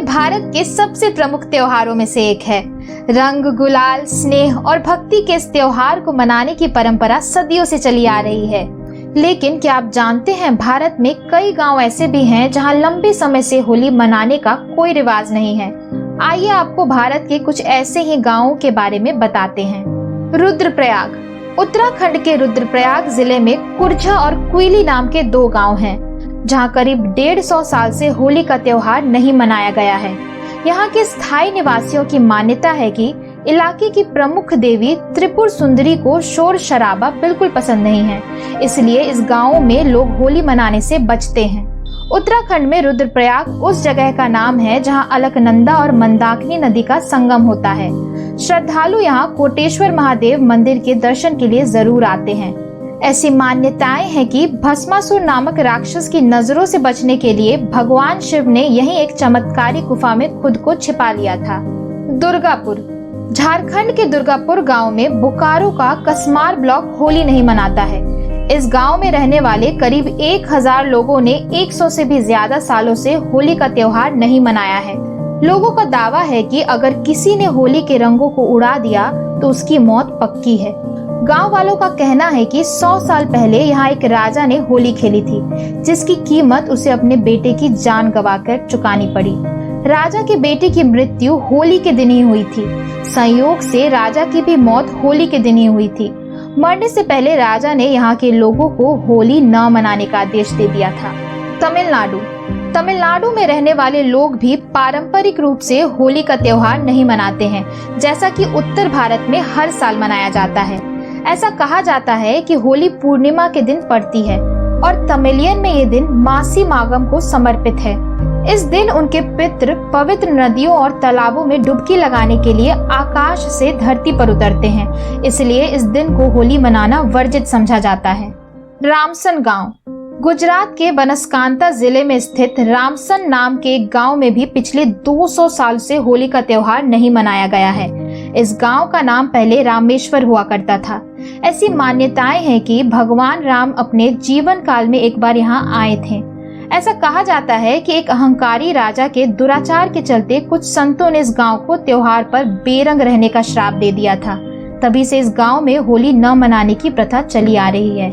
भारत के सबसे प्रमुख त्योहारों में से एक है। रंग, गुलाल, स्नेह और भक्ति के इस त्योहार को मनाने की परंपरा सदियों से चली आ रही है। लेकिन क्या आप जानते हैं, भारत में कई गांव ऐसे भी हैं जहां लंबे समय से होली मनाने का कोई रिवाज नहीं है। आइए आपको भारत के कुछ ऐसे ही गांवों के बारे में बताते हैं। रुद्रप्रयाग। उत्तराखंड के रुद्रप्रयाग जिले में कुरजा और कुइली नाम के दो गांव हैं, जहां करीब 150 साल से होली का त्योहार नहीं मनाया गया है। यहाँ के स्थायी निवासियों की मान्यता है कि इलाके की प्रमुख देवी त्रिपुर सुंदरी को शोर शराबा बिल्कुल पसंद नहीं है, इसलिए इस गांव में लोग होली मनाने से बचते हैं। उत्तराखंड में रुद्रप्रयाग उस जगह का नाम है जहां अलकनंदा और मंदाकिनी नदी का संगम होता है। श्रद्धालु यहाँ कोटेश्वर महादेव मंदिर के दर्शन के लिए जरूर आते हैं। ऐसी मान्यताएं हैं कि भस्मासुर नामक राक्षस की नजरों से बचने के लिए भगवान शिव ने यहीं एक चमत्कारी गुफा में खुद को छिपा लिया था। दुर्गापुर। झारखंड के दुर्गापुर गांव में बोकारो का कसमार ब्लॉक होली नहीं मनाता है। इस गांव में रहने वाले करीब 1000 लोगों ने 100 से भी ज्यादा सालों से होली का त्योहार नहीं मनाया है। लोगों का दावा है कि अगर किसी ने होली के रंगों को उड़ा दिया तो उसकी मौत पक्की है। गांव वालों का कहना है कि 100 साल पहले यहाँ एक राजा ने होली खेली थी, जिसकी कीमत उसे अपने बेटे की जान गंवाकर चुकानी पड़ी। राजा के बेटे की मृत्यु होली के दिन ही हुई थी। संयोग से राजा की भी मौत होली के दिन ही हुई थी। मरने से पहले राजा ने यहाँ के लोगों को होली न मनाने का आदेश दे दिया था। तमिलनाडु। तमिलनाडु में रहने वाले लोग भी पारंपरिक रूप से होली का त्योहार नहीं मनाते हैं, जैसा कि उत्तर भारत में हर साल मनाया जाता है। ऐसा कहा जाता है कि होली पूर्णिमा के दिन पड़ती है और तमिलियन में ये दिन मासी मागम को समर्पित है। इस दिन उनके पितृ पवित्र नदियों और तालाबों में डुबकी लगाने के लिए आकाश से धरती पर उतरते हैं, इसलिए इस दिन को होली मनाना वर्जित समझा जाता है। रामसन गांव। गुजरात के बनसकांता जिले में स्थित रामसन नाम के एक गांव में भी पिछले 200 साल से होली का त्योहार नहीं मनाया गया है। इस गांव का नाम पहले रामेश्वर हुआ करता था। ऐसी मान्यताएं हैं कि भगवान राम अपने जीवन काल में एक बार यहाँ आए थे। ऐसा कहा जाता है कि एक अहंकारी राजा के दुराचार के चलते कुछ संतों ने इस गांव को त्योहार पर बेरंग रहने का श्राप दे दिया था। तभी से इस गांव में होली न मनाने की प्रथा चली आ रही है।